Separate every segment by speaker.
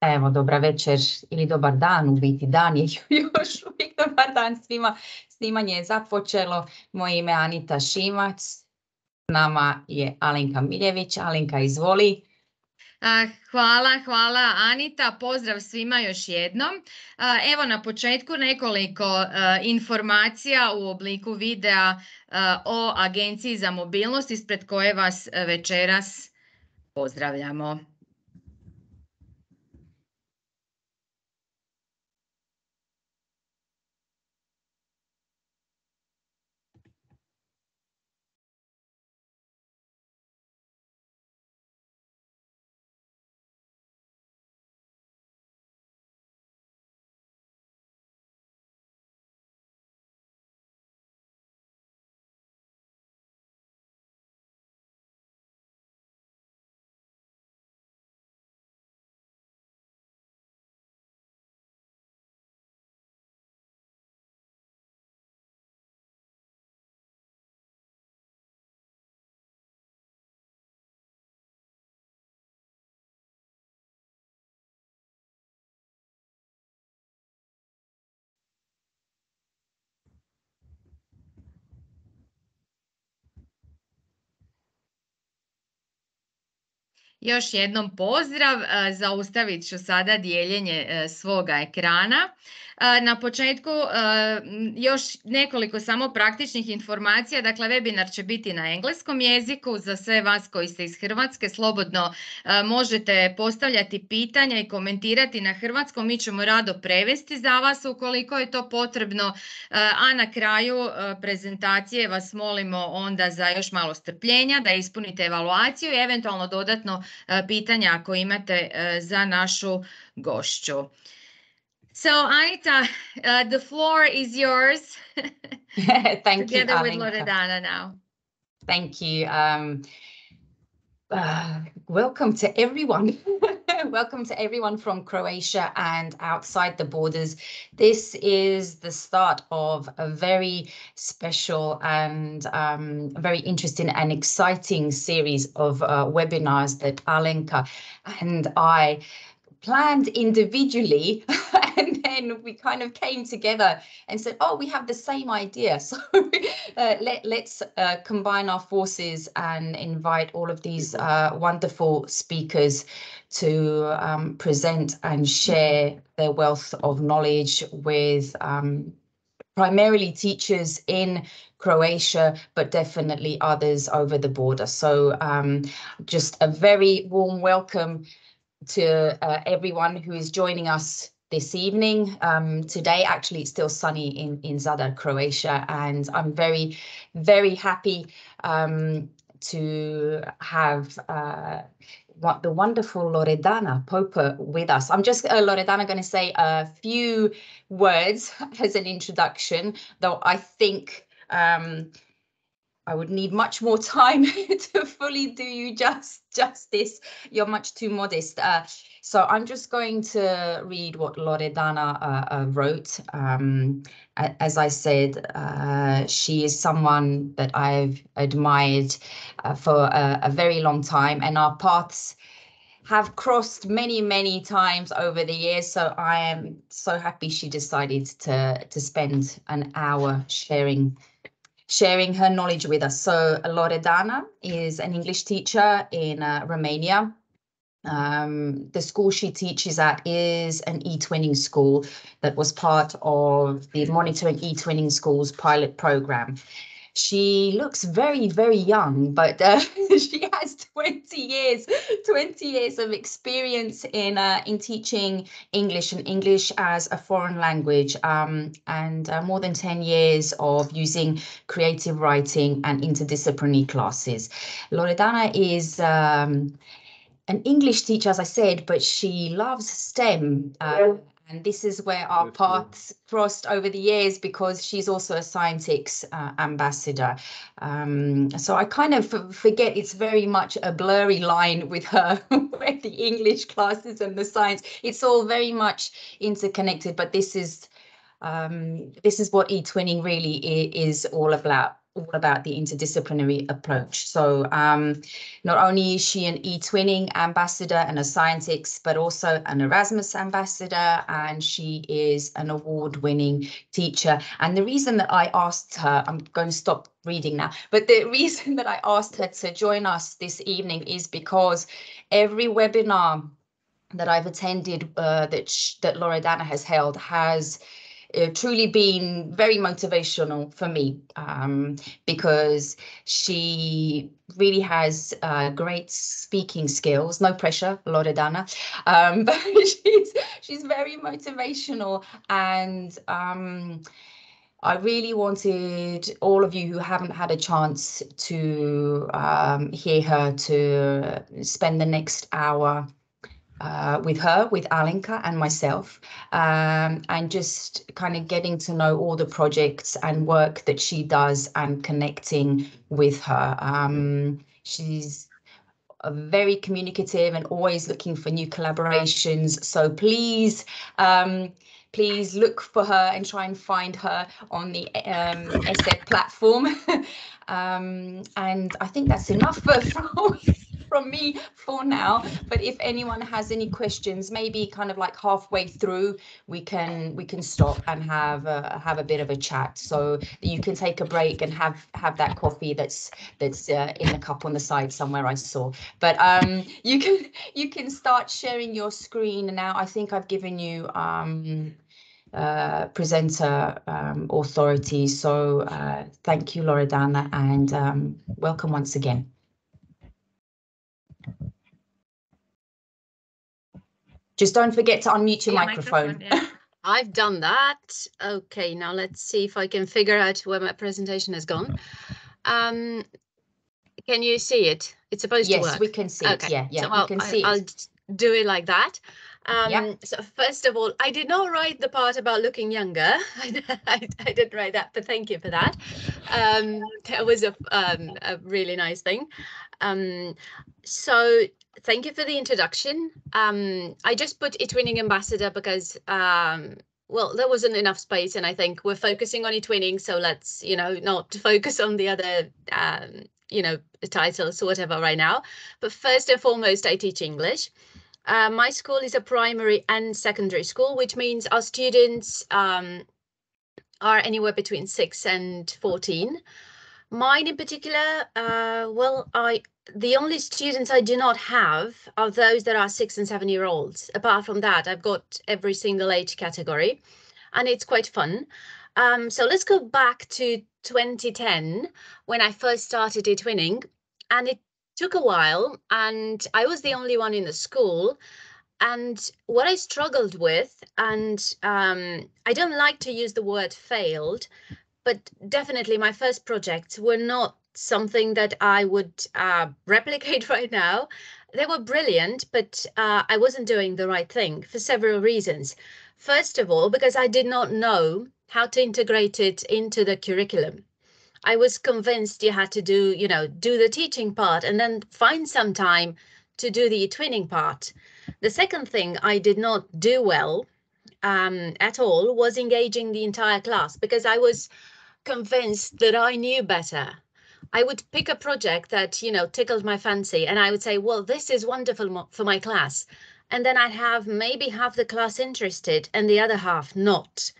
Speaker 1: Evo, dobra večer ili dobar dan, u biti dan je još uvijek dobar dan svima. Snimanje je započelo. Moje ime je Anita Šimac. S nama je Alenka Miljević. Alenka, izvoli.
Speaker 2: Hvala Anita, pozdrav svima još jednom. Evo na početku nekoliko informacija u obliku videa o Agenciji za mobilnost ispred koje vas večeras pozdravljamo. Još jednom pozdrav, zaustavit ću sada dijeljenje svoga ekrana. Na početku još nekoliko samo praktičnih informacija, dakle webinar će biti na engleskom jeziku, za sve vas koji ste iz Hrvatske slobodno možete postavljati pitanja i komentirati na hrvatskom, mi ćemo rado prevesti za vas ukoliko je to potrebno, a na kraju prezentacije vas molimo onda za još malo strpljenja da ispunite evaluaciju i eventualno dodatno pitanja ako imate za našu gošću. So Anita, the floor is yours.
Speaker 1: Thank you,
Speaker 2: Together with
Speaker 1: Alenka.
Speaker 2: Loredana now.
Speaker 1: Thank you. Welcome to everyone. Welcome to everyone from Croatia and outside the borders. This is the start of a very special and very interesting and exciting series of webinars that Alenka and I planned individually, and then we kind of came together and said, oh, we have the same idea, so let's combine our forces and invite all of these wonderful speakers to present and share their wealth of knowledge with primarily teachers in Croatia, but definitely others over the border. So just a very warm welcome to everyone who is joining us this evening. Today, actually, it's still sunny in Zadar, Croatia, and I'm very, very happy to have the wonderful Loredana Popa with us. I'm just, Loredana, going to say a few words as an introduction, though I think I would need much more time to fully do you justice. You're much too modest. So I'm just going to read what Loredana wrote. As I said, she is someone that I've admired for a very long time, and our paths have crossed many, many times over the years. So I am so happy she decided to spend an hour sharing her knowledge with us. So Loredana is an English teacher in Romania. The school she teaches at is an eTwinning school that was part of the Monitoring eTwinning Schools pilot program. She looks very, very young, but she has 20 years of experience in teaching English and English as a foreign language, and more than 10 years of using creative writing and interdisciplinary classes. Loredana is an English teacher, as I said, but she loves STEM. And this is where our paths crossed over the years, because she's also a scientific ambassador. So I kind of forget, it's very much a blurry line with her, with the English classes and the science. It's all very much interconnected, but this is what eTwinning really is all about. all about the interdisciplinary approach. So not only is she an eTwinning ambassador and a Scientix, but also an Erasmus ambassador, and she is an award-winning teacher. And the reason that I asked her, I'm going to stop reading now, but the reason that I asked her to join us this evening is because every webinar that I've attended that Loredana has held has truly been very motivational for me, because she really has great speaking skills. No pressure, Loredana, but she's very motivational, and I really wanted all of you who haven't had a chance to hear her to spend the next hour with her, with Alenka and myself, and just kind of getting to know all the projects and work that she does and connecting with her. She's very communicative and always looking for new collaborations. So please, please look for her and try and find her on the ESET platform. And I think that's enough from me for now. But if anyone has any questions, maybe kind of like halfway through, we can stop and have a bit of a chat. So you can take a break and have that coffee that's in the cup on the side somewhere I saw. But you can start sharing your screen now. I think I've given you presenter authority. So thank you, Loredana, and welcome once again. Just don't forget to unmute your microphone.
Speaker 2: Yeah.
Speaker 3: I've done that. Okay, now let's see if I can figure out where my presentation has gone. Can you see it? It's supposed to work.
Speaker 1: Yes, we can see it. Yeah,
Speaker 3: so
Speaker 1: we can see it.
Speaker 3: I'll do it like that.
Speaker 1: Yep.
Speaker 3: So first of all, I did not write the part about looking younger. I didn't write that, but thank you for that. That was a really nice thing. So thank you for the introduction. I just put eTwinning ambassador because, well, there wasn't enough space, and I think we're focusing on eTwinning, so let's, not focus on the other, titles or whatever right now. But first and foremost, I teach English. My school is a primary and secondary school, which means our students are anywhere between 6 and 14. Mine in particular, the only students I do not have are those that are 6 and 7 year olds. Apart from that, I've got every single age category, and it's quite fun. So let's go back to 2010 when I first started eTwinning, and it took a while, and I was the only one in the school. And what I struggled with, and I don't like to use the word failed, but definitely my first projects were not something that I would replicate right now. They were brilliant, but I wasn't doing the right thing for several reasons. First of all, because I did not know how to integrate it into the curriculum. I was convinced you had to do the teaching part and then find some time to do the eTwinning part. The second thing I did not do well at all was engaging the entire class, because I was convinced that I knew better. I would pick a project that, tickled my fancy, and I would say, well, this is wonderful for my class. And then I'd have maybe half the class interested and the other half not.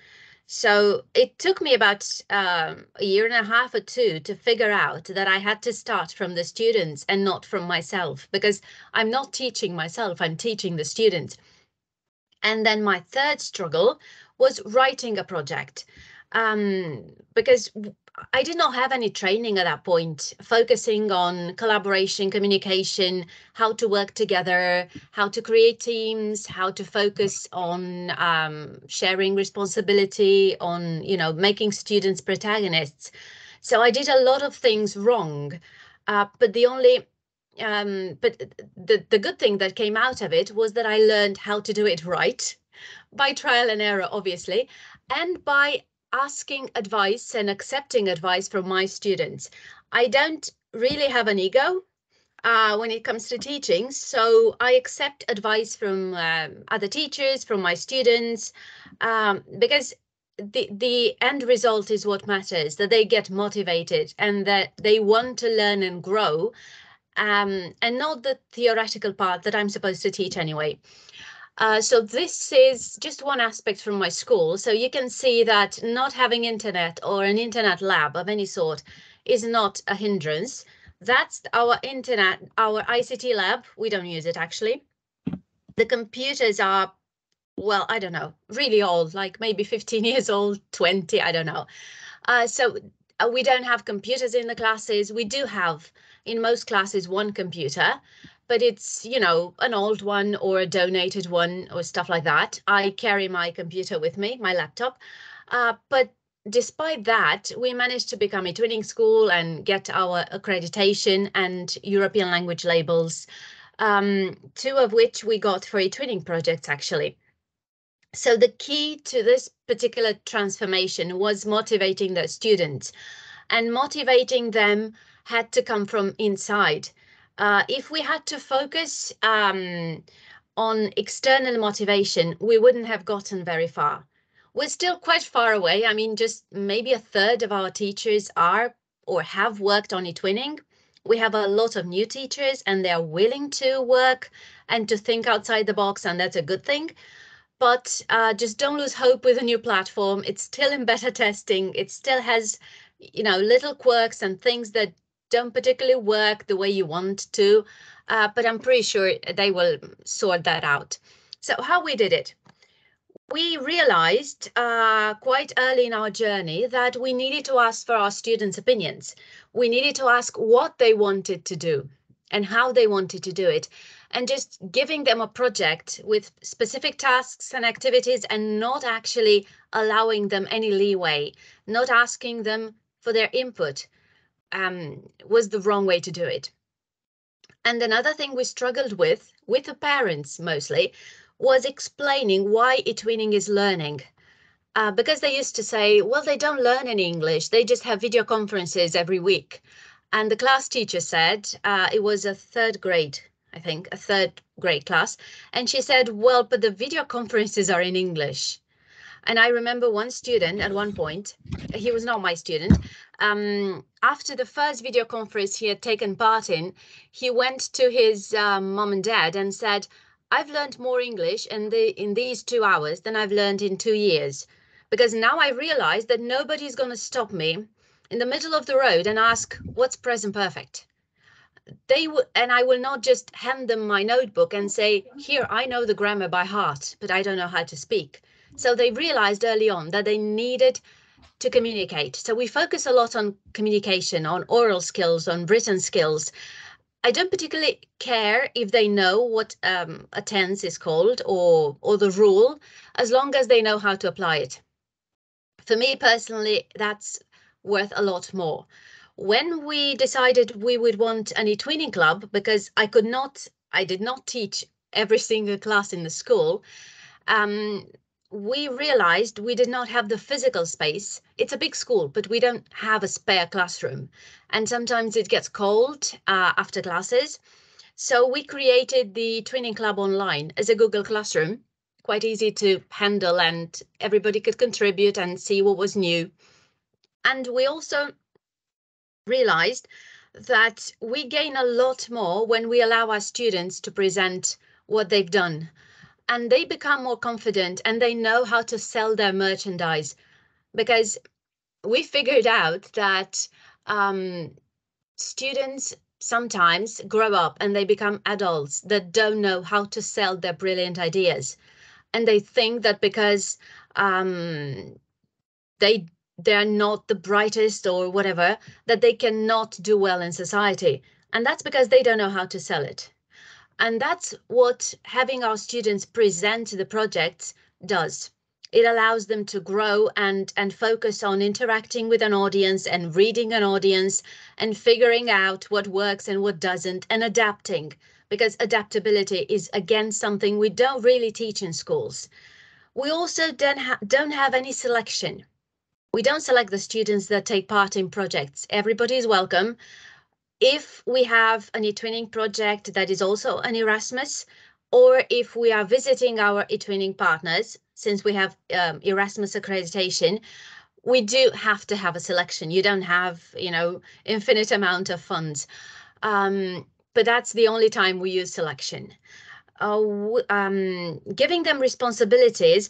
Speaker 3: So it took me about a year and a half or two to figure out that I had to start from the students and not from myself, because I'm not teaching myself, I'm teaching the students. And then my third struggle was writing a project, because I did not have any training at that point, focusing on collaboration, communication, how to work together, how to create teams, how to focus on sharing responsibility, on, making students protagonists. So I did a lot of things wrong, but the good thing that came out of it was that I learned how to do it right, by trial and error, obviously, and by asking advice and accepting advice from my students. I don't really have an ego when it comes to teaching, so I accept advice from other teachers, from my students, because the end result is what matters, that they get motivated and that they want to learn and grow, and not the theoretical part that I'm supposed to teach anyway. So this is just one aspect from my school. So you can see that not having internet or an internet lab of any sort is not a hindrance. That's our internet, our ICT lab. We don't use it actually. The computers are, well, I don't know, really old, like maybe 15 years old, 20, I don't know. So we don't have computers in the classes. We do have in most classes one computer, but it's, you know, an old one or a donated one or stuff like that. I carry my computer with me, my laptop. But despite that, we managed to become a eTwinning school and get our accreditation and European language labels, 2 of which we got for eTwinning projects, actually. So the key to this particular transformation was motivating the students, and motivating them had to come from inside. If we had to focus on external motivation, we wouldn't have gotten very far. We're still quite far away. I mean, just maybe a third of our teachers are or have worked on eTwinning. We have a lot of new teachers and they're willing to work and to think outside the box, and that's a good thing. But just don't lose hope with a new platform. It's still in beta testing. It still has, you know, little quirks and things that don't particularly work the way you want to, but I'm pretty sure they will sort that out. So how we did it? We realized quite early in our journey that we needed to ask for our students' opinions. We needed to ask what they wanted to do and how they wanted to do it, and just giving them a project with specific tasks and activities and not actually allowing them any leeway, not asking them for their input, was the wrong way to do it. And another thing we struggled with the parents mostly, was explaining why eTwinning is learning. Because they used to say, well, they don't learn any English, they just have video conferences every week. And the class teacher said, it was a 3rd grade, I think, a 3rd grade class. And she said, well, but the video conferences are in English. And I remember one student at one point, he was not my student, after the first video conference he had taken part in, he went to his mom and dad and said, I've learned more English in these 2 hours than I've learned in 2 years, because now I realize that nobody's going to stop me in the middle of the road and ask, what's present perfect? And I will not just hand them my notebook and say, here, I know the grammar by heart, but I don't know how to speak. So they realized early on that they needed to communicate. So we focus a lot on communication, on oral skills, on written skills. I don't particularly care if they know what a tense is called or the rule, as long as they know how to apply it. For me personally, that's worth a lot more. When we decided we would want an eTwinning club, because I did not teach every single class in the school, we realized we did not have the physical space. It's a big school, but we don't have a spare classroom. And sometimes it gets cold after classes. So we created the eTwinning Club online as a Google Classroom, quite easy to handle, and everybody could contribute and see what was new. And we also realized that we gain a lot more when we allow our students to present what they've done. And they become more confident and they know how to sell their merchandise, because we figured out that students sometimes grow up and they become adults that don't know how to sell their brilliant ideas. And they think that because they're not the brightest or whatever, that they cannot do well in society. And that's because they don't know how to sell it. And that's what having our students present the projects does. It allows them to grow and focus on interacting with an audience and reading an audience and figuring out what works and what doesn't, and adapting, because adaptability is, again, something we don't really teach in schools. We also don't have any selection. We don't select the students that take part in projects. Everybody is welcome. If we have an eTwinning project that is also an Erasmus, or if we are visiting our eTwinning partners, since we have Erasmus accreditation, we do have to have a selection. You don't have, you know, infinite amount of funds. But that's the only time we use selection. Giving them responsibilities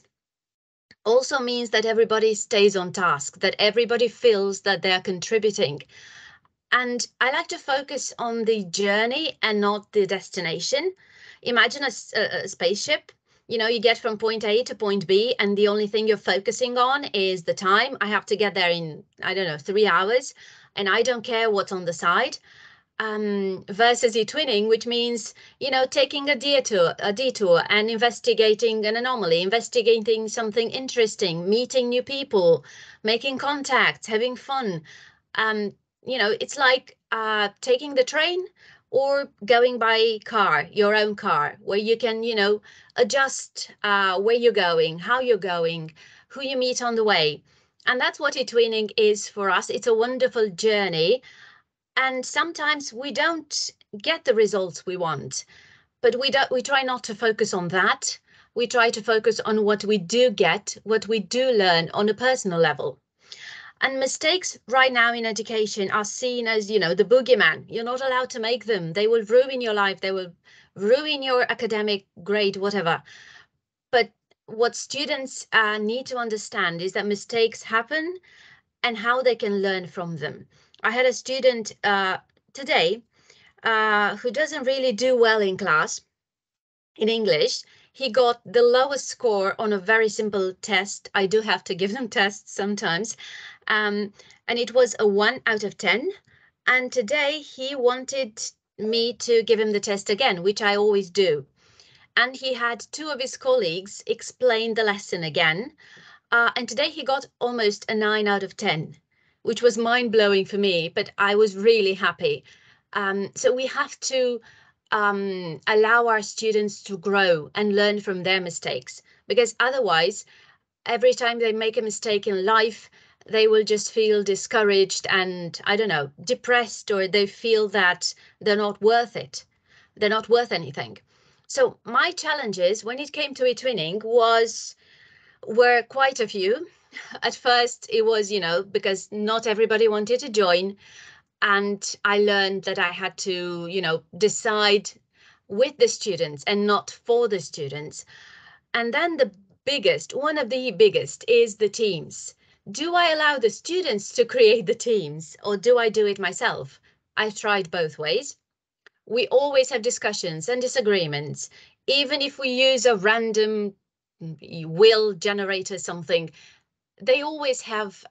Speaker 3: also means that everybody stays on task, that everybody feels that they are contributing. And I like to focus on the journey and not the destination. Imagine a spaceship. You know, you get from point A to point B, and the only thing you're focusing on is the time. I have to get there in, I don't know, 3 hours, and I don't care what's on the side. Versus eTwinning, which means, you know, taking a detour and investigating an anomaly, investigating something interesting, meeting new people, making contacts, having fun. You know, it's like taking the train or going by car, your own car, where you can, you know, adjust where you're going, how you're going, who you meet on the way. And that's what eTwinning is for us. It's a wonderful journey. And sometimes we don't get the results we want, but we try not to focus on that. We try to focus on what we do get, what we do learn on a personal level. And mistakes right now in education are seen as, you know, the boogeyman. You're not allowed to make them. They will ruin your life. They will ruin your academic grade, whatever. But what students need to understand is that mistakes happen and how they can learn from them. I had a student today who doesn't really do well in class in English. He got the lowest score on a very simple test. I do have to give them tests sometimes. And it was a 1 out of 10. And today he wanted me to give him the test again, which I always do. And he had 2 of his colleagues explain the lesson again. And today he got almost a 9 out of 10. Which was mind-blowing for me, but I was really happy. So we have to allow our students to grow and learn from their mistakes, because otherwise, every time they make a mistake in life, they will just feel discouraged and, I don't know, depressed, or they feel that they're not worth it. They're not worth anything. So my challenges when it came to eTwinning were quite a few. At first, it was, you know, because not everybody wanted to join. And I learned that I had to, you know, decide with the students and not for the students. And then one of the biggest is the teams. Do I allow the students to create the teams, or do I do it myself? I've tried both ways. We always have discussions and disagreements. Even if we use a random will generator something, they always have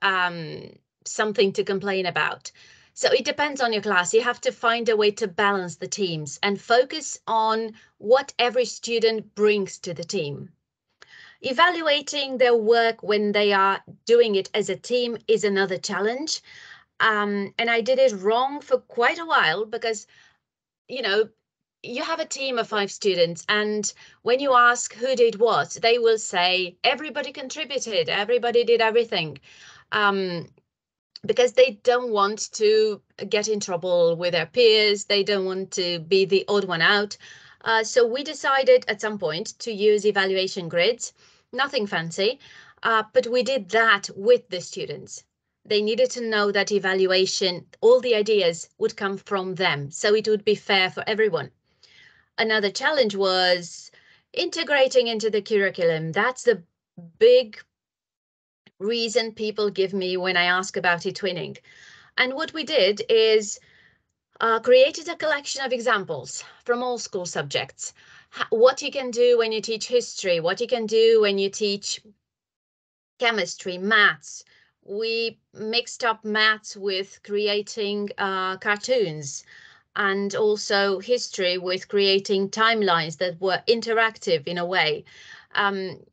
Speaker 3: something to complain about. So it depends on your class. You have to find a way to balance the teams and focus on what every student brings to the team. Evaluating their work when they are doing it as a team is another challenge. And I did it wrong for quite a while because, you know, you have a team of 5 students, and when you ask who did what, they will say everybody contributed, everybody did everything, because they don't want to get in trouble with their peers. They don't want to be the odd one out. So we decided at some point to use evaluation grids, nothing fancy, but we did that with the students. They needed to know that evaluation, all the ideas would come from them, so it would be fair for everyone. Another challenge was integrating into the curriculum. That's the big reason people give me when I ask about eTwinning. And what we did is created a collection of examples from all school subjects. What you can do when you teach history, what you can do when you teach chemistry, maths. We mixed up maths with creating cartoons, and also history with creating timelines that were interactive in a way.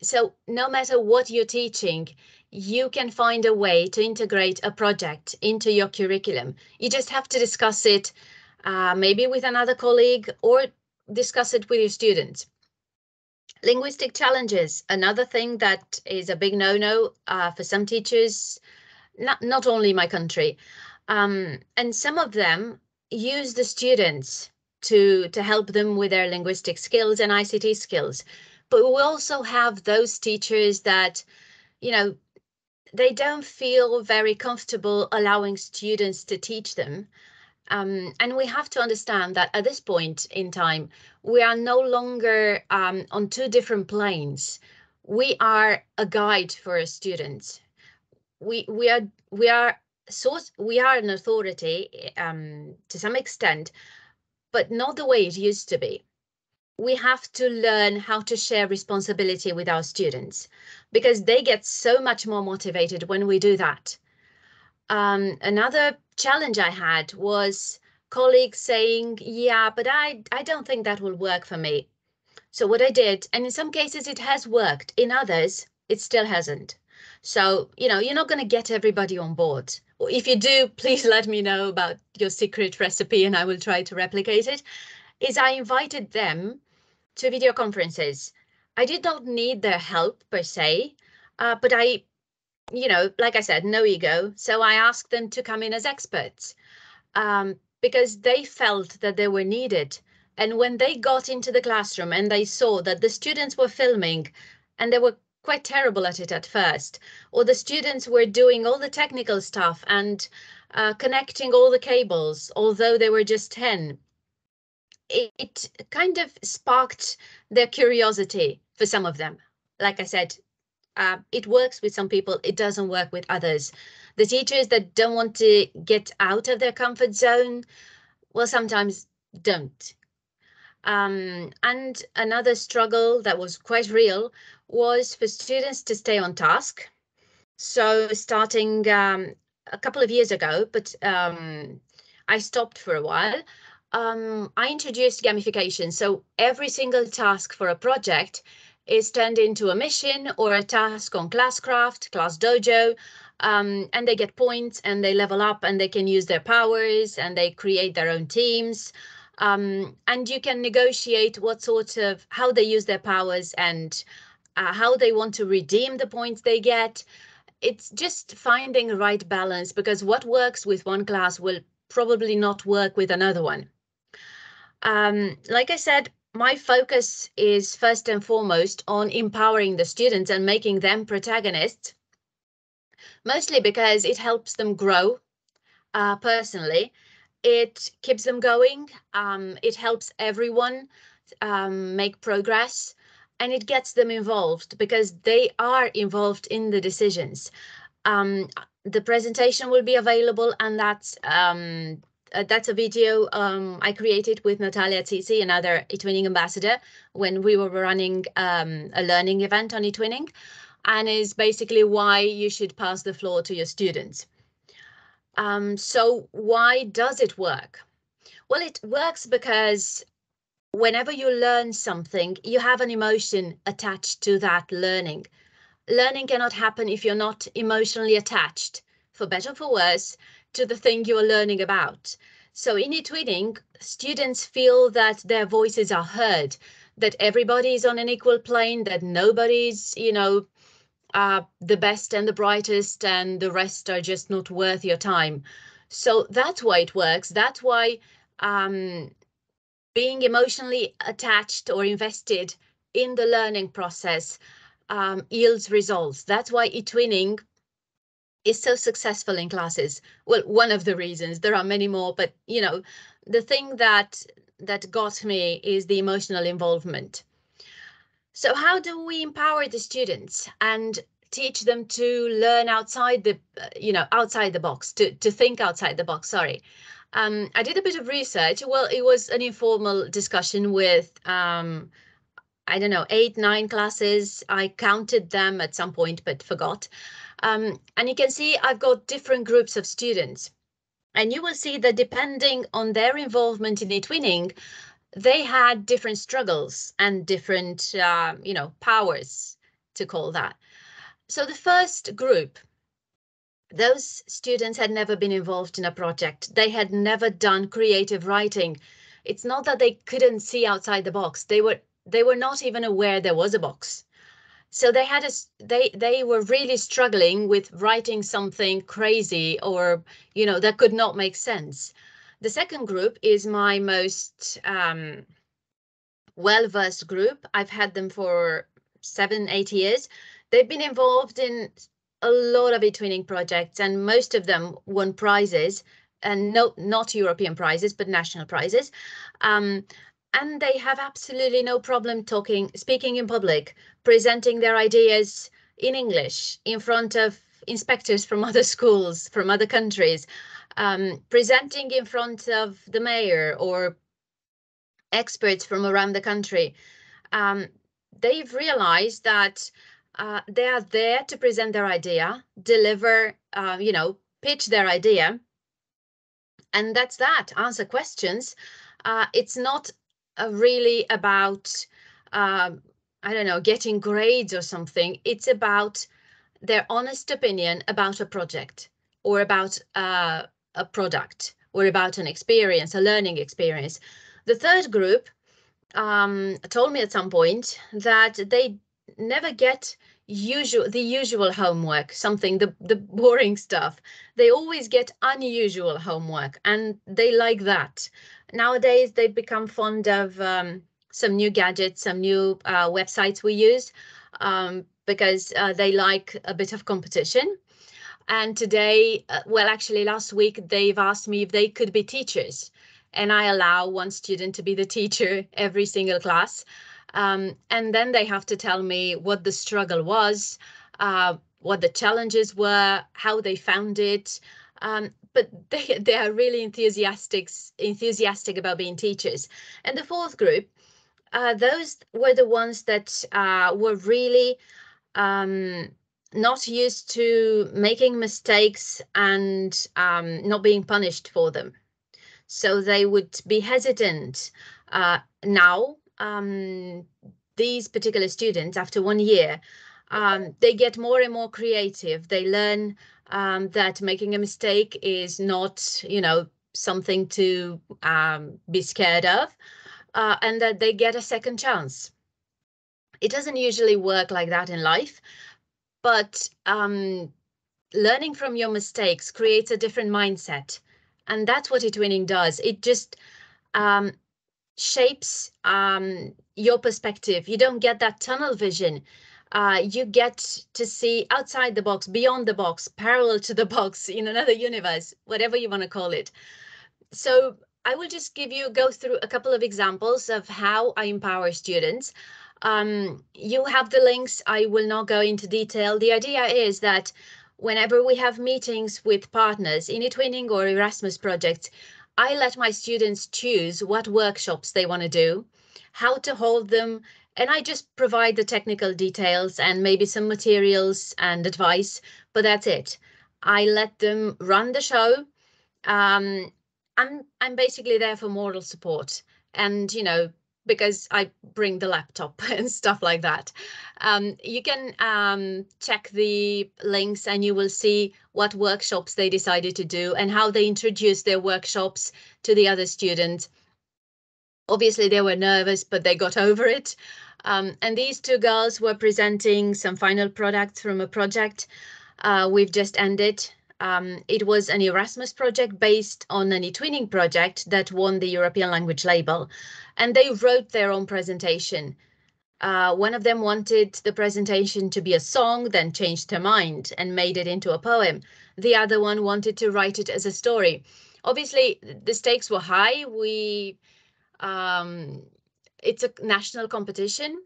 Speaker 3: So no matter what you're teaching, you can find a way to integrate a project into your curriculum. You just have to discuss it maybe with another colleague or discuss it with your students. Linguistic challenges, another thing that is a big no-no for some teachers, not only my country. And some of them use the students to help them with their linguistic skills and ICT skills. But we also have those teachers that, you know, they don't feel very comfortable allowing students to teach them. And we have to understand that at this point in time, we are no longer on two different planes. We are a guide for a student. We are an authority to some extent, but not the way it used to be. We have to learn how to share responsibility with our students, because they get so much more motivated when we do that. Another challenge I had was colleagues saying, yeah, but I don't think that will work for me. So what I did, and in some cases it has worked, in others it still hasn't. So, you know, you're not going to get everybody on board. Or if you do, please let me know about your secret recipe and I will try to replicate it. Is I invited them to video conferences. I did not need their help per se, but I, you know, like I said, no ego. So I asked them to come in as experts because they felt that they were needed. And when they got into the classroom and they saw that the students were filming and they were quite terrible at it at first, or the students were doing all the technical stuff and connecting all the cables, although they were just 10, it kind of sparked their curiosity for some of them. Like I said, it works with some people, it doesn't work with others. The teachers that don't want to get out of their comfort zone, well, sometimes don't. And another struggle that was quite real was for students to stay on task. So starting a couple of years ago, but I stopped for a while, I introduced gamification. So every single task for a project is turned into a mission or a task on Classcraft, Class Dojo, and they get points and they level up and they can use their powers and they create their own teams. And you can negotiate what sort of, how they use their powers and how they want to redeem the points they get. It's just finding the right balance, because what works with one class will probably not work with another one. Like I said, my focus is first and foremost on empowering the students and making them protagonists, mostly because it helps them grow personally. It keeps them going. It helps everyone make progress, and it gets them involved because they are involved in the decisions. The presentation will be available, and that's a video I created with Natalia Tsitsi, another eTwinning ambassador, when we were running a learning event on eTwinning, and is basically why you should pass the floor to your students. So why does it work? Well, it works because whenever you learn something, you have an emotion attached to that learning. Learning cannot happen if you're not emotionally attached, for better or for worse, to the thing you are learning about. So in eTwinning, students feel that their voices are heard, that everybody is on an equal plane, that nobody's, you know, the best and the brightest and the rest are just not worth your time. So that's why it works. That's why being emotionally attached or invested in the learning process yields results. That's why eTwinning is so successful in classes. Well, one of the reasons, there are many more, but you know, the thing that got me is the emotional involvement. So how do we empower the students and teach them to learn outside the, outside the box, to think outside the box, sorry. I did a bit of research. Well, it was an informal discussion with, I don't know, 8, 9 classes. I counted them at some point, but forgot. And you can see I've got different groups of students. And you will see that depending on their involvement in eTwinning, they had different struggles and different, powers, to call that. So the first group, those students had never been involved in a project. They had never done creative writing. It's not that they couldn't see outside the box. They were not even aware there was a box. So they were really struggling with writing something crazy or, that could not make sense. The second group is my most, well-versed group. I've had them for 7-8 years. They've been involved in a lot of eTwinning projects, and most of them won prizes, and not European prizes, but national prizes. And they have absolutely no problem speaking in public, presenting their ideas in English in front of inspectors from other schools, from other countries, presenting in front of the mayor or experts from around the country. They've realized that they are there to present their idea, deliver, pitch their idea. And that's that, answer questions. It's not really about, getting grades or something. It's about their honest opinion about a project or about a product or about an experience, a learning experience. The third group told me at some point that they never get the usual homework, the boring stuff. They always get unusual homework, and they like that. Nowadays, they've become fond of some new gadgets, some new websites we use, because they like a bit of competition. And today, actually last week, they've asked me if they could be teachers. And I allow one student to be the teacher every single class. And then they have to tell me what the struggle was, what the challenges were, how they found it. But they are really enthusiastic about being teachers. And the fourth group, those were the ones that were really not used to making mistakes and not being punished for them. So they would be hesitant. Now, these particular students, after 1 year, they get more and more creative. They learn that making a mistake is not, something to be scared of, and that they get a second chance. It doesn't usually work like that in life, but learning from your mistakes creates a different mindset. And that's what eTwinning does. It just shapes your perspective. You don't get that tunnel vision. You get to see outside the box, beyond the box, parallel to the box, in another universe, whatever you want to call it. So I will just go through a couple of examples of how I empower students. You have the links. I will not go into detail. The idea is that whenever we have meetings with partners in eTwinning or Erasmus projects, I let my students choose what workshops they want to do, how to hold them, and I just provide the technical details and maybe some materials and advice, but that's it. I let them run the show. I'm basically there for moral support, and because I bring the laptop and stuff like that. You can check the links and you will see what workshops they decided to do and how they introduced their workshops to the other students. Obviously, they were nervous, but they got over it. And these two girls were presenting some final products from a project we've just ended. It was an Erasmus project based on an eTwinning project that won the European language label, and they wrote their own presentation. One of them wanted the presentation to be a song, then changed her mind and made it into a poem. The other one wanted to write it as a story. Obviously, the stakes were high. It's a national competition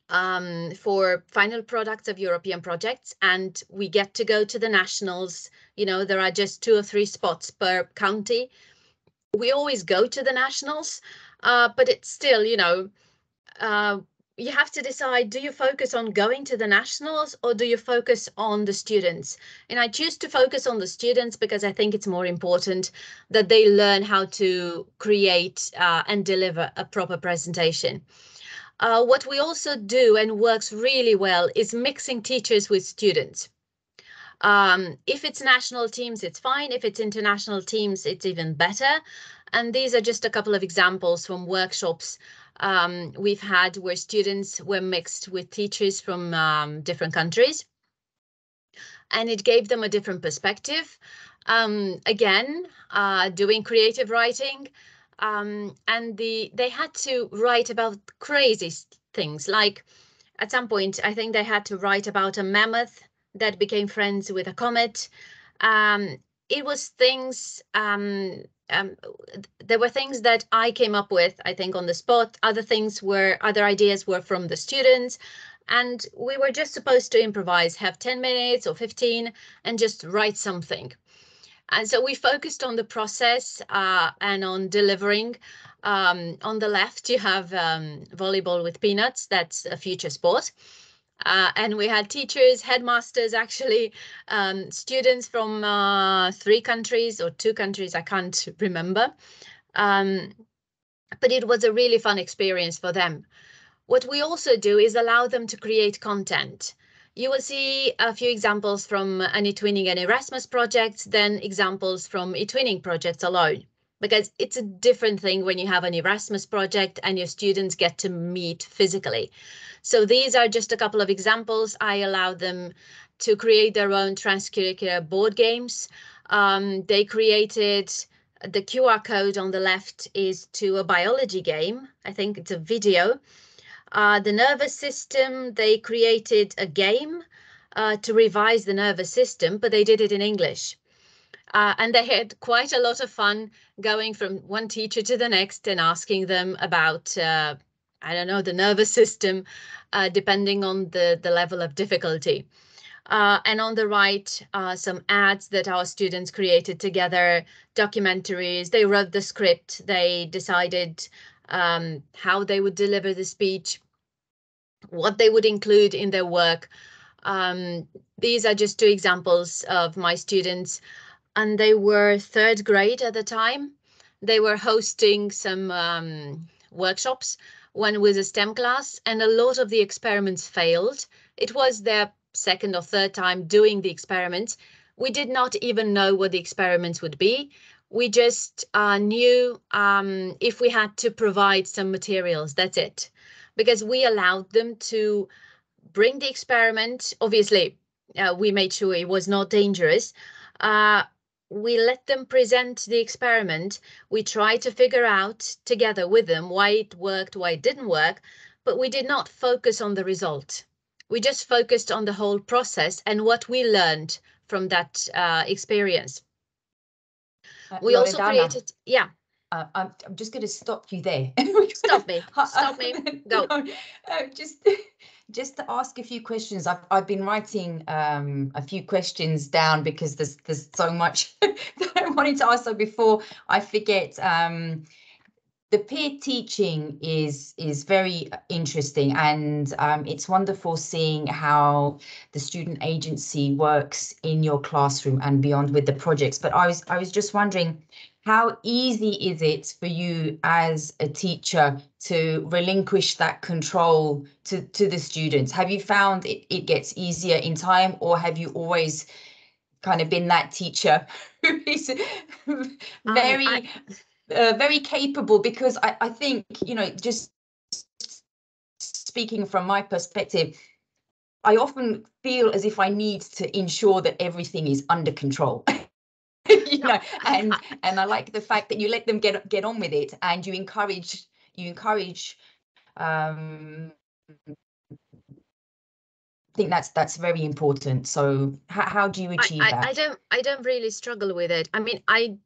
Speaker 3: for final products of European projects, and we get to go to the nationals. There are just 2 or 3 spots per county. We always go to the nationals, but it's still, you have to decide, do you focus on going to the nationals or do you focus on the students? And I choose to focus on the students because I think it's more important that they learn how to create and deliver a proper presentation. What we also do and works really well is mixing teachers with students. If it's national teams, it's fine. If it's international teams, it's even better. And these are just a couple of examples from workshops we've had where students were mixed with teachers from different countries. And it gave them a different perspective. Again, doing creative writing, and they had to write about crazy things. Like at some point, I think they had to write about a mammoth that became friends with a comet. It was things, there were things that I came up with, I think, on the spot. Other ideas were from the students. And we were just supposed to improvise, have 10 minutes or 15, and just write something. And so we focused on the process and on delivering. On the left, you have volleyball with peanuts. That's a future sport. And we had teachers, headmasters, actually, students from 3 countries or 2 countries, I can't remember. But it was a really fun experience for them. What we also do is allow them to create content. You will see a few examples from an eTwinning and Erasmus projects, then examples from eTwinning projects alone, because it's a different thing when you have an Erasmus project and your students get to meet physically. So these are just a couple of examples. I allow them to create their own transcurricular board games. They created, the QR code on the left is to a biology game. I think it's a video. The nervous system, they created a game to revise the nervous system, but they did it in English. And they had quite a lot of fun going from one teacher to the next and asking them about, I don't know, the nervous system, depending on the level of difficulty. And on the right, some ads that our students created together, documentaries. They wrote the script. They decided how they would deliver the speech, what they would include in their work. These are just 2 examples of my students, and they were 3rd grade at the time. They were hosting some workshops. One was a STEM class, and a lot of the experiments failed. It was their 2nd or 3rd time doing the experiments. We did not even know what the experiments would be. We just knew if we had to provide some materials, that's it. Because we allowed them to bring the experiment. Obviously, we made sure it was not dangerous. We let them present the experiment. We tried to figure out together with them why it worked, why it didn't work, but we did not focus on the result. We just focused on the whole process and what we learned from that experience. We
Speaker 1: Loredana,
Speaker 3: also created, yeah.
Speaker 1: I'm just going to stop you there.
Speaker 3: Stop me, go.
Speaker 1: No, just to ask a few questions. I've been writing a few questions down because there's so much that I wanted to ask. So before I forget, the peer teaching is very interesting, and it's wonderful seeing how the student agency works in your classroom and beyond with the projects. But I was just wondering, how easy is it for you as a teacher to relinquish that control to the students? Have you found it gets easier in time, or have you always kind of been that teacher who is very capable? Because I think, you know, just speaking from my perspective, I often feel as if I need to ensure that everything is under control. You know, and I like the fact that you let them get on with it, and you encourage I think that's very important. So how do you achieve that?
Speaker 3: I don't really struggle with it. I mean, I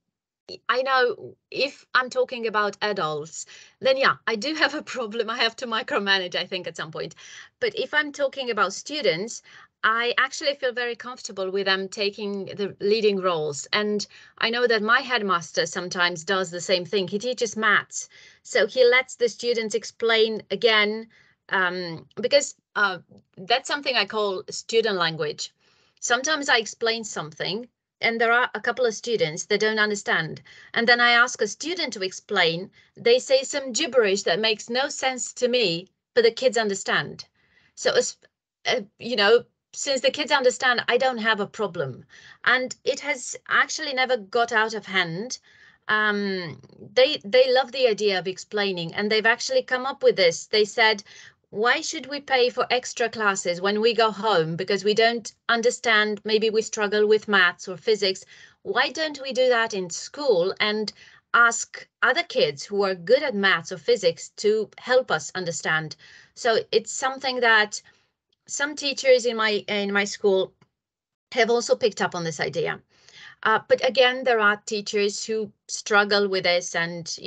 Speaker 3: know if I'm talking about adults, then yeah, I do have a problem. I have to micromanage, I think, at some point. But if I'm talking about students, I actually feel very comfortable with them taking the leading roles. And I know that my headmaster sometimes does the same thing. He teaches maths. So he lets the students explain again, because that's something I call student language. Sometimes I explain something and there are a couple of students that don't understand. And then I ask a student to explain. They say some gibberish that makes no sense to me, but the kids understand. So, you know, since the kids understand, I don't have a problem. And it has actually never got out of hand. They love the idea of explaining, and they've actually come up with this. They said, why should we pay for extra classes when we go home because we don't understand, maybe we struggle with maths or physics? Why don't we do that in school? And ask other kids who are good at maths or physics to help us understand. So it's something that some teachers in my school have also picked up on this idea. But again, there are teachers who struggle with this, and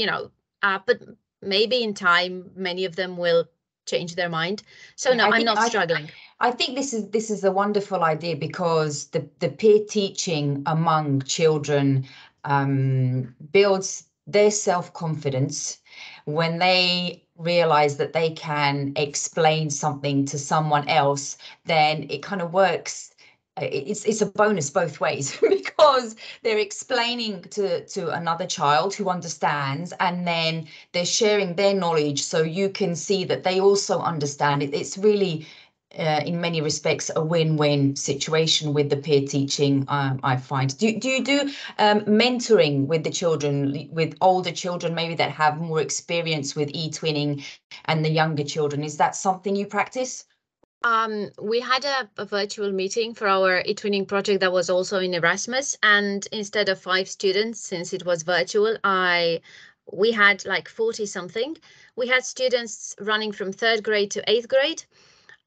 Speaker 3: but maybe in time, many of them will change their mind. So no, I'm not struggling.
Speaker 1: I think this is a wonderful idea, because the peer teaching among children builds their self-confidence when they realize that they can explain something to someone else. Then it kind of works. It's a bonus both ways, because they're explaining to another child who understands, and then they're sharing their knowledge, so you can see that they also understand it. It's really in many respects a win-win situation with the peer teaching. I find. Do you do mentoring with the children, with older children maybe that have more experience with eTwinning, and the younger children? Is that something you practice?
Speaker 3: We had a virtual meeting for our eTwinning project that was also in Erasmus, and instead of 5 students, since it was virtual, we had like 40 something. We had students running from 3rd grade to 8th grade.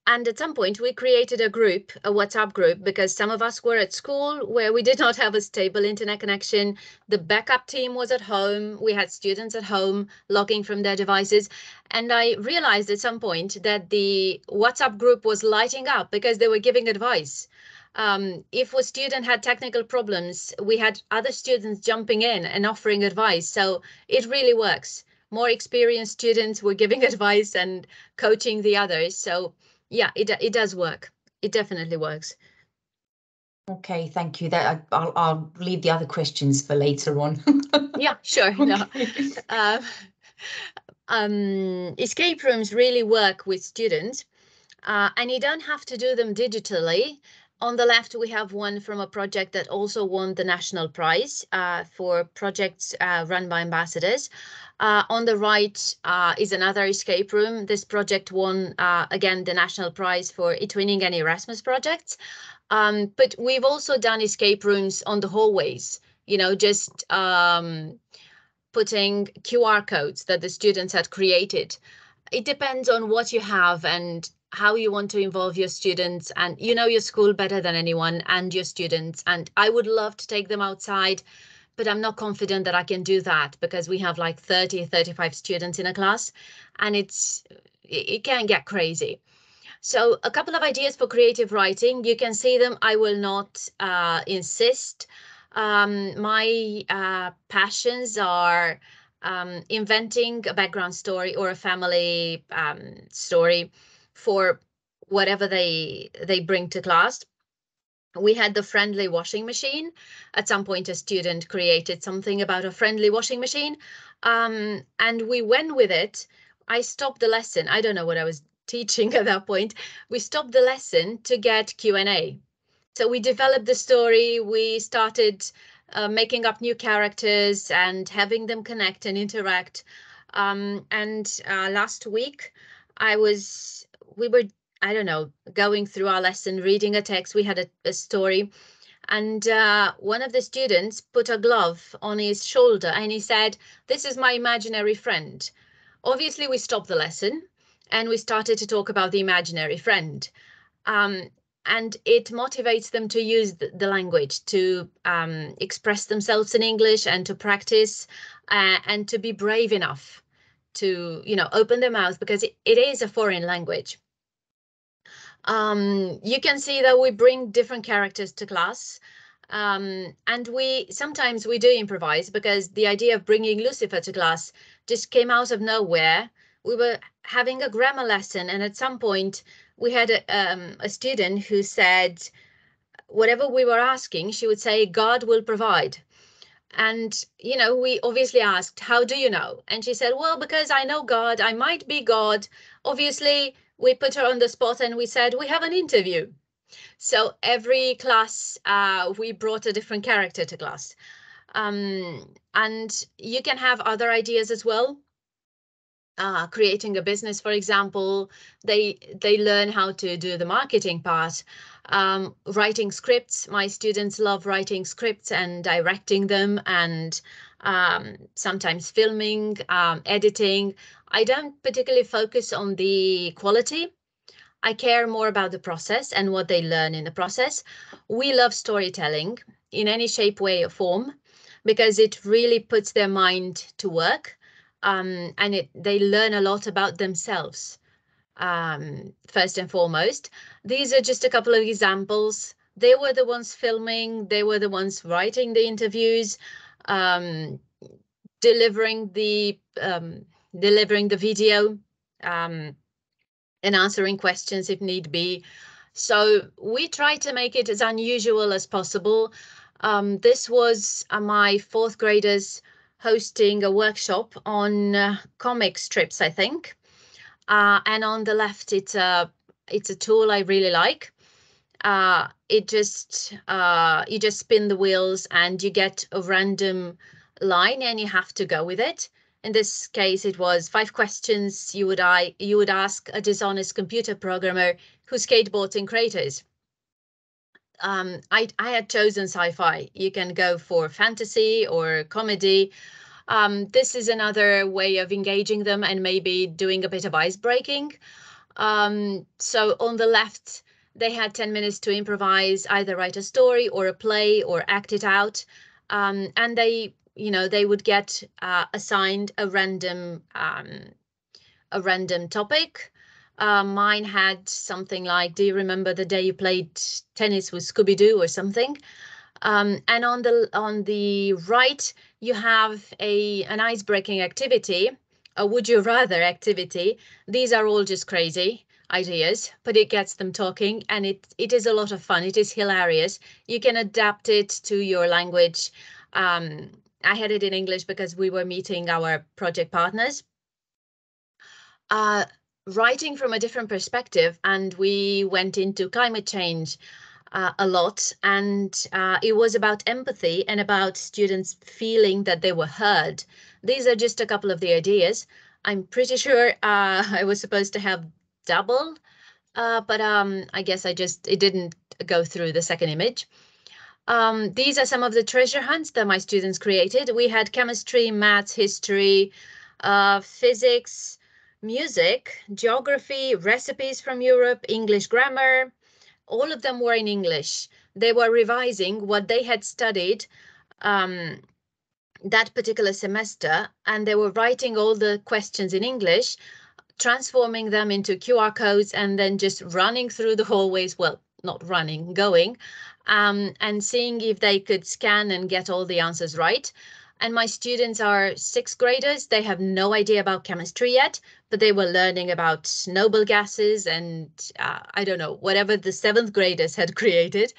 Speaker 3: And at some point we created a group, a WhatsApp group, because some of us were at school where we did not have a stable internet connection. The backup team was at home. We had students at home logging from their devices. And I realized at some point that the WhatsApp group was lighting up because they were giving advice. If a student had technical problems, we had other students jumping in and offering advice. So it really works. More experienced students were giving advice and coaching the others. So yeah, it does work. It definitely works. Okay, thank you. That I'll leave the other questions for later on. Yeah, sure. Okay. No. Escape rooms really work with students, and you don't have to do them digitally. On the left, we have one from a project that also won the national prize for projects run by ambassadors. On the right is another escape room. This project won, again, the national prize for eTwinning and Erasmus projects. But we've also done escape rooms on the hallways, just putting QR codes that the students had created. It depends on what you have and how you want to involve your students, and you know your school better than anyone and your students. And I would love to take them outside, but I'm not confident that I can do that because we have like 30, 35 students in a class, and it can get crazy. So a couple of ideas for creative writing. You can see them. I will not insist. My passions are inventing a background story or a family story for whatever they bring to class. We had the friendly washing machine. At some point, a student created something about a friendly washing machine, and we went with it. I stopped the lesson. I don't know what I was teaching at that point. We stopped the lesson to get Q&A. So we developed the story. We started making up new characters and having them connect and interact. And last week, we were, I don't know, going through our lesson, reading a text. We had a story, and one of the students put a glove on his shoulder and he said, "This is my imaginary friend." Obviously, we stopped the lesson and we started to talk about the imaginary friend. And it motivates them to use the language, to express themselves in English and to practice and to be brave enough to, open their mouth, because it is a foreign language. You can see that we bring different characters to class, and sometimes we do improvise, because the idea of bringing Lucifer to class just came out of nowhere. We were having a grammar lesson, and at some point we had a student who said, whatever we were asking, she would say, "God will provide." And, we obviously asked, "How do you know?" And she said, "Well, because I know God, I might be God." Obviously, we put her on the spot and we said, "We have an interview." So every class, we brought a different character to class. And you can have other ideas as well. Creating a business, for example, they learn how to do the marketing part. Writing scripts. My students love writing scripts and directing them and sometimes filming, editing. I don't particularly focus on the quality. I care more about the process and what they learn in the process. We love storytelling in any shape, way, or form, because it really puts their mind to work, and they learn a lot about themselves. First and foremost, these are just a couple of examples. They were the ones filming, they were the ones writing the interviews, delivering the video, and answering questions if need be. So we try to make it as unusual as possible. This was my fourth graders hosting a workshop on comic strips, I think. And on the left, it's a tool I really like. You just spin the wheels and you get a random line and you have to go with it. In this case, it was 5 questions you would ask a dishonest computer programmer who skateboards in craters. I had chosen sci-fi. You can go for fantasy or comedy. This is another way of engaging them and maybe doing a bit of ice breaking. So on the left, they had 10 minutes to improvise, either write a story or a play or act it out. And they would get assigned a random topic. Mine had something like, do you remember the day you played tennis with Scooby-Doo or something? And on the right, you have an ice-breaking activity, a would you rather activity. These are all just crazy ideas, but it gets them talking, and it is a lot of fun. It is hilarious. You can adapt it to your language. I had it in English because we were meeting our project partners. Writing from a different perspective, and we went into climate change a lot, and it was about empathy and about students feeling that they were heard. These are just a couple of the ideas. I'm pretty sure I was supposed to have double, but I guess it didn't go through the second image. These are some of the treasure hunts that my students created. We had chemistry, maths, history, physics, music, geography, recipes from Europe, English grammar. All of them were in English. They were revising what they had studied that particular semester, and they were writing all the questions in English, transforming them into QR codes, and then just running through the hallways. Well, not running, going, and seeing if they could scan and get all the answers right. And my students are 6th graders. They have no idea about chemistry yet, but they were learning about noble gases and I don't know, whatever the 7th graders had created.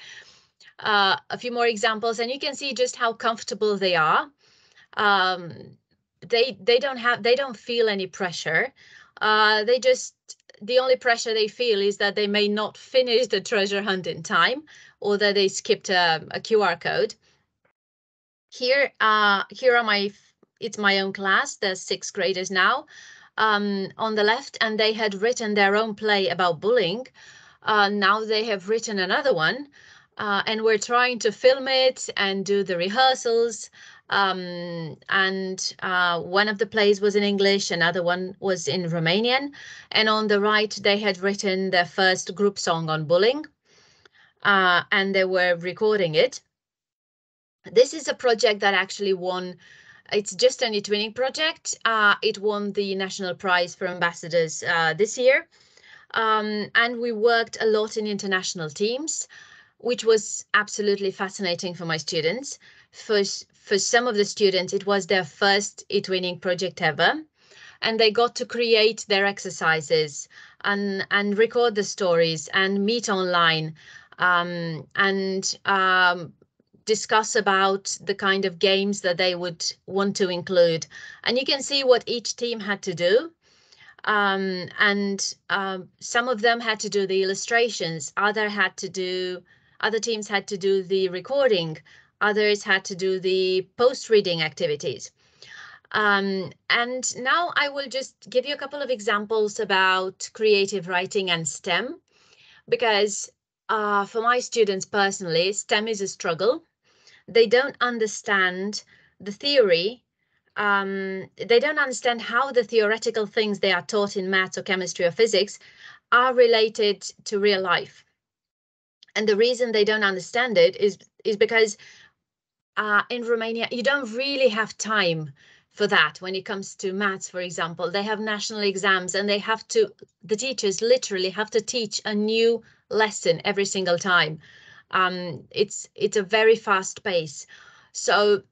Speaker 3: A few more examples, and you can see just how comfortable they are. They don't feel any pressure. The only pressure they feel is that they may not finish the treasure hunt in time, or that they skipped a QR code. Here are it's my own class. There's 6th graders now on the left, and they had written their own play about bullying. Now they have written another one, and we're trying to film it and do the rehearsals. And one of the plays was in English, another one was in Romanian. And on the right, they had written their first group song on bullying, and they were recording it. This is a project that actually won. It's just an eTwinning project. It won the National Prize for Ambassadors this year. And we worked a lot in international teams, which was absolutely fascinating for my students. For some of the students, it was their first eTwinning project ever, and they got to create their exercises and record the stories and meet online and discuss about the kind of games that they would want to include. And you can see what each team had to do. Some of them had to do the illustrations, other teams had to do the recording, others had to do the post-reading activities. And now I will just give you a couple of examples about creative writing and STEM, because for my students personally, STEM is a struggle. They don't understand the theory, they don't understand how the theoretical things they are taught in maths or chemistry or physics are related to real life. And the reason they don't understand it is because in Romania, you don't really have time for that. When it comes to maths, for example, they have national exams and the teachers literally have to teach a new lesson every single time. It's a very fast pace. So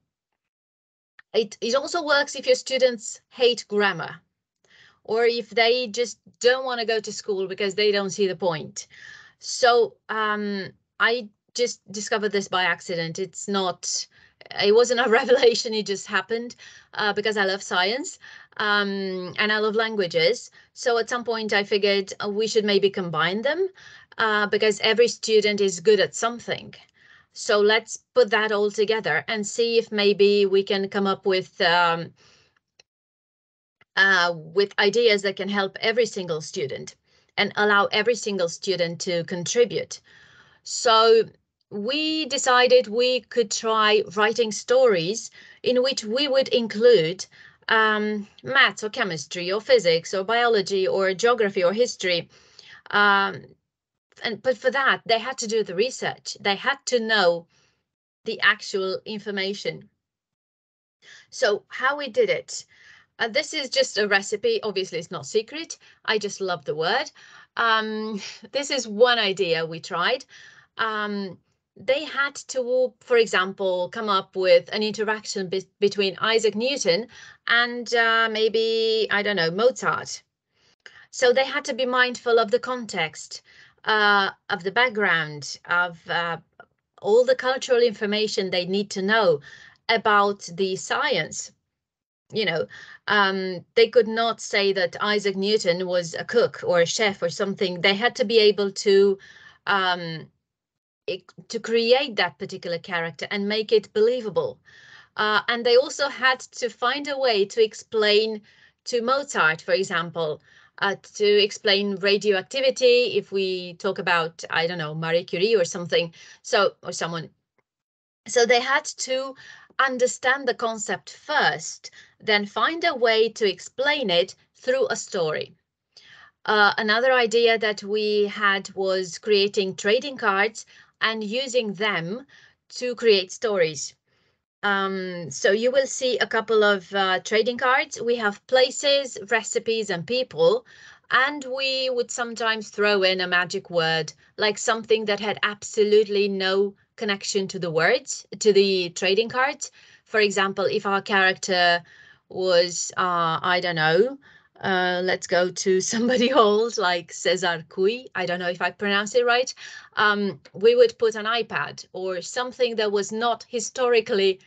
Speaker 3: it also works if your students hate grammar, or if they just don't want to go to school because they don't see the point. So I just discovered this by accident. It wasn't a revelation, it just happened because I love science and I love languages. So at some point I figured we should maybe combine them because every student is good at something. So let's put that all together and see if maybe we can come up with ideas that can help every single student and allow every single student to contribute. So we decided we could try writing stories in which we would include maths or chemistry or physics or biology or geography or history. But for that, they had to do the research. They had to know the actual information. So how we did it. This is just a recipe. Obviously, it's not secret. I just love the word. This is one idea we tried. They had to, for example, come up with an interaction between Isaac Newton and maybe, I don't know, Mozart. So they had to be mindful of the context, of the background, of all the cultural information they need to know about the science. You know, they could not say that Isaac Newton was a cook or a chef or something. They had to be able to create that particular character and make it believable. And they also had to find a way to explain to Mozart, for example, to explain radioactivity. If we talk about, I don't know, Marie Curie or something, or someone. So they had to understand the concept first, then find a way to explain it through a story. Another idea that we had was creating trading cards and using them to create stories. So you will see a couple of trading cards. We have places, recipes, and people, and we would sometimes throw in a magic word, like something that had absolutely no connection to the words, to the trading cards. For example, if our character was, I don't know, let's go to somebody old like Cesar Cui. I don't know if I pronounce it right. We would put an iPad or something that was not historically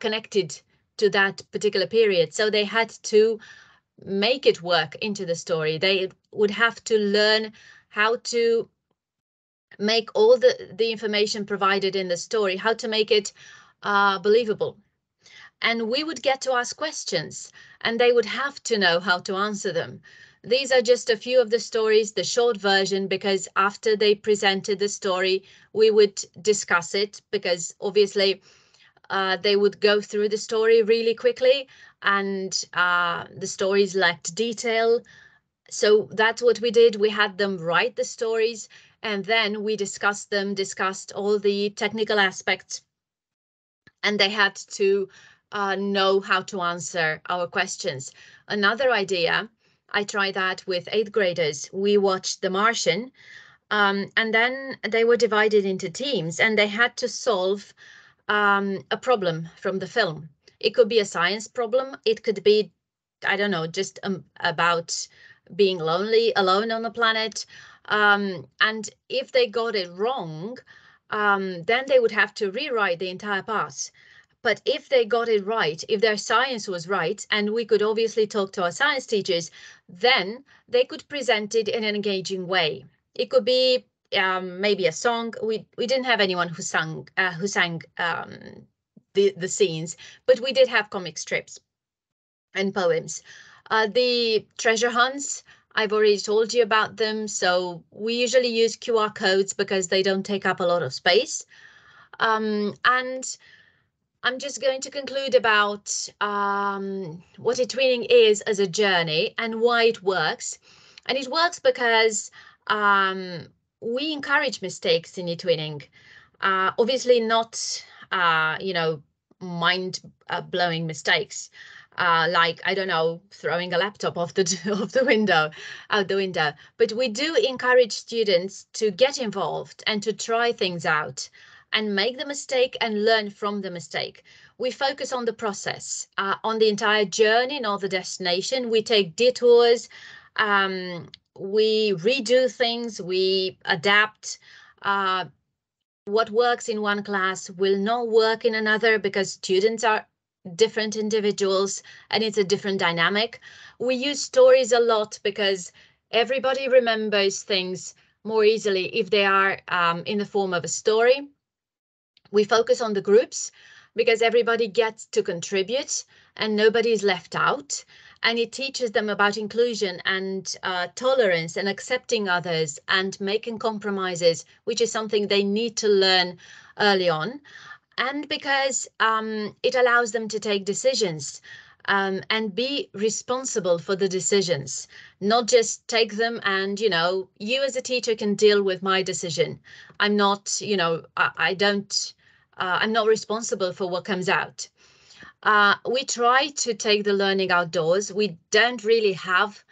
Speaker 3: connected to that particular period. So they had to make it work into the story. They would have to learn how to make all the information provided in the story, how to make it believable. And we would get to ask questions and they would have to know how to answer them. These are just a few of the stories, the short version, because after they presented the story, we would discuss it, because obviously they would go through the story really quickly and the stories lacked detail. So that's what we did. We had them write the stories and then we discussed them, discussed all the technical aspects, and they had to know how to answer our questions. Another idea, I tried that with 8th graders. We watched The Martian, and then they were divided into teams and they had to solve a problem from the film. It could be a science problem. It could be, I don't know, just about being lonely, alone on the planet. And if they got it wrong, then they would have to rewrite the entire part. But if they got it right, if their science was right, and we could obviously talk to our science teachers, then they could present it in an engaging way. It could be maybe a song. We didn't have anyone who sang the scenes, but we did have comic strips and poems. The treasure hunts, I've already told you about them. So we usually use QR codes because they don't take up a lot of space. And I'm just going to conclude about what eTwinning is as a journey and why it works. And it works because we encourage mistakes in eTwinning. Obviously not, mind-blowing mistakes. Like, I don't know, throwing a laptop out the window. But we do encourage students to get involved and to try things out and make the mistake and learn from the mistake. We focus on the process, on the entire journey, not the destination. We take detours, we redo things, we adapt. What works in one class will not work in another because students are different individuals and it's a different dynamic. We use stories a lot because everybody remembers things more easily if they are in the form of a story. We focus on the groups because everybody gets to contribute and nobody is left out. And it teaches them about inclusion and tolerance and accepting others and making compromises, which is something they need to learn early on. And because it allows them to take decisions and be responsible for the decisions, not just take them and, you as a teacher can deal with my decision. I'm not, I'm not responsible for what comes out. We try to take the learning outdoors. We don't really have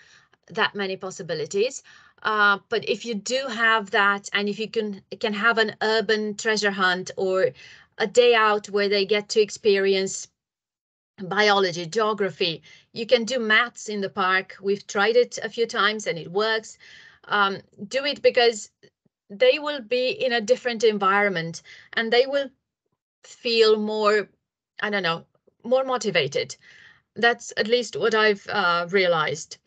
Speaker 3: that many possibilities. But if you do have that, and if you can have an urban treasure hunt or a day out where they get to experience biology, geography, you can do maths in the park. We've tried it a few times and it works. Do it because they will be in a different environment and they will feel more, more motivated. That's at least what I've realized.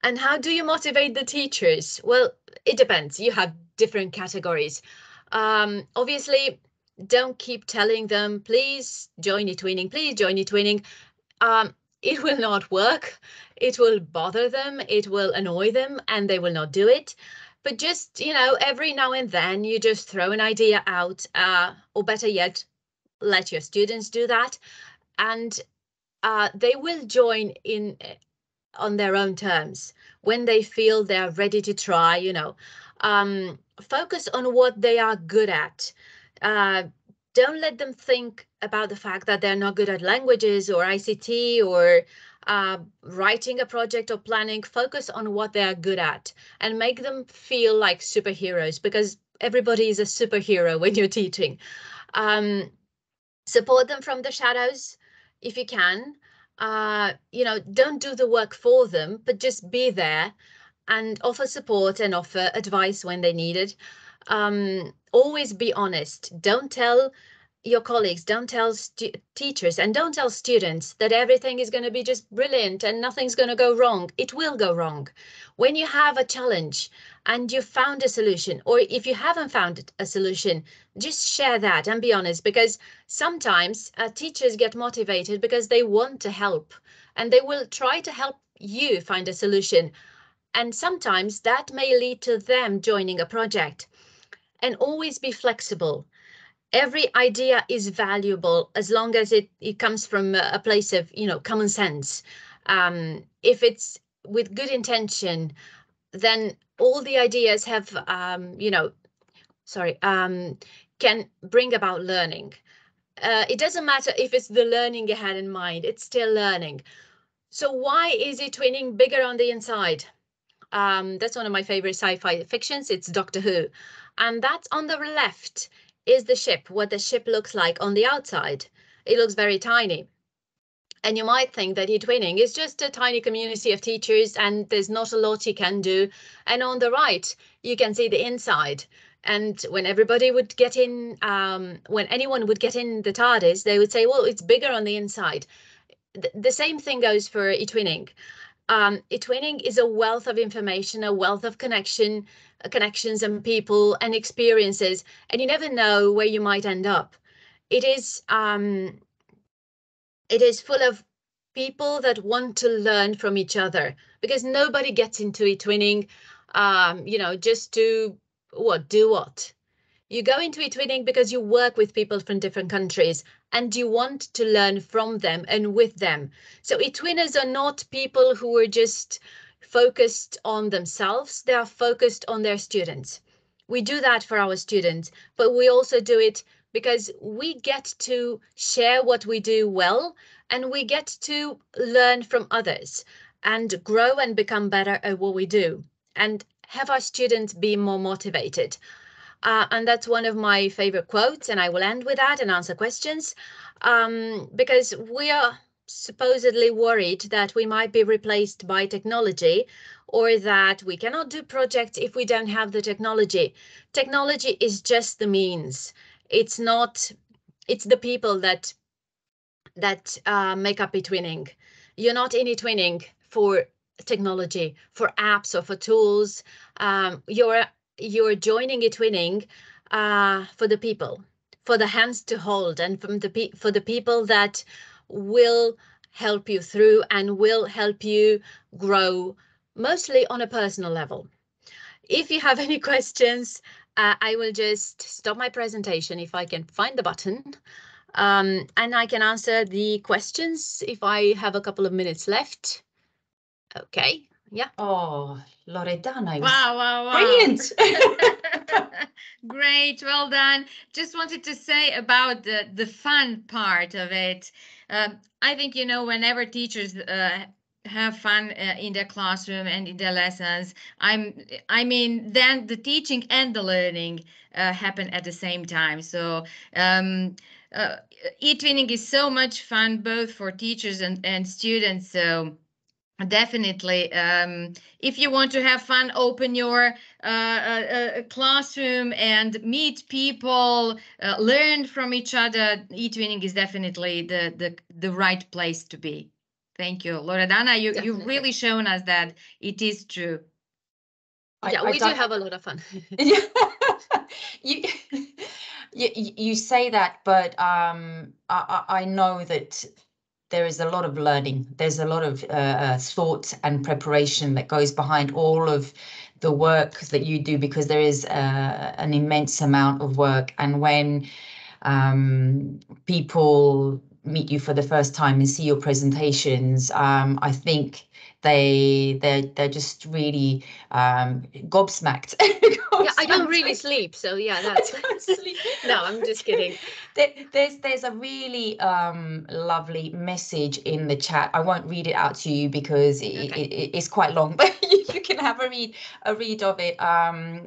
Speaker 3: And how do you motivate the teachers? Well, it depends. You have different categories. Obviously, don't keep telling them, please join eTwinning, please join eTwinning. It will not work. It will bother them. It will annoy them and they will not do it. But just, every now and then you just throw an idea out, or better yet, let your students do that. And they will join in on their own terms when they feel they're ready to try. Focus on what they are good at. Don't let them think about the fact that they're not good at languages or ICT or writing a project or planning. Focus on what they are good at and make them feel like superheroes, because everybody is a superhero when you're teaching. Support them from the shadows if you can. Don't do the work for them, but just be there and offer support and offer advice when they need it. Always be honest. Don't tell your colleagues, don't tell teachers, and don't tell students that everything is going to be just brilliant and nothing's going to go wrong. It will go wrong. When you have a challenge and you found a solution, or if you haven't found a solution, just share that and be honest, because sometimes teachers get motivated because they want to help and they will try to help you find a solution. And sometimes that may lead to them joining a project. And always be flexible. Every idea is valuable as long as it comes from a place of, common sense. If it's with good intention, then all the ideas have, can bring about learning. It doesn't matter if it's the learning you had in mind, it's still learning. So why is eTwinning bigger on the inside? That's one of my favorite sci-fi fictions. It's Doctor Who. And that's on the left is the ship, what the ship looks like on the outside. It looks very tiny. And you might think that eTwinning is just a tiny community of teachers and there's not a lot you can do. And on the right, you can see the inside. And when everybody would get in, when anyone would get in the TARDIS, they would say, well, it's bigger on the inside. The same thing goes for eTwinning. eTwinning is a wealth of information, a wealth of connections and people and experiences, and you never know where you might end up. It is full of people that want to learn from each other, because nobody gets into eTwinning, just to do what? You go into eTwinning because you work with people from different countries and you want to learn from them and with them. So eTwinners are not people who are just focused on themselves. They are focused on their students. We do that for our students, but we also do it because we get to share what we do well, and we get to learn from others and grow and become better at what we do and have our students be more motivated. And that's one of my favorite quotes, and I will end with that and answer questions, because we are supposedly worried that we might be replaced by technology, or that we cannot do projects if we don't have the technology. Technology is just the means. It's not, it's the people that make up eTwinning. You're not in eTwinning for technology, for apps or for tools. You're joining eTwinning for the people, for the hands to hold, and for the people that will help you through and will help you grow, mostly on a personal level. If you have any questions, I will just stop my presentation if I can find the button, and I can answer the questions if I have a couple of minutes left. Okay. Yeah.
Speaker 1: Oh, Loredana.
Speaker 2: Wow.
Speaker 1: Brilliant.
Speaker 2: Great, well done. Just wanted to say about the fun part of it. I think, whenever teachers have fun in their classroom and in their lessons, then the teaching and the learning happen at the same time. So eTwinning is so much fun, both for teachers and students. So definitely, if you want to have fun, open your classroom and meet people, learn from each other. eTwinning is definitely the right place to be. Thank you, Loredana. You've really shown us that it is true.
Speaker 3: Yeah, we do have a lot of fun.
Speaker 1: You say that, but I know that there is a lot of learning. There's a lot of thought and preparation that goes behind all of the work that you do, because there is an immense amount of work. And when people meet you for the first time and see your presentations, I think they're just really gobsmacked.
Speaker 3: Yeah, I don't really sleep, so yeah, that's no, I'm just kidding.
Speaker 1: There's a really lovely message in the chat. I won't read it out to you because it's quite long, but you can have a read of it.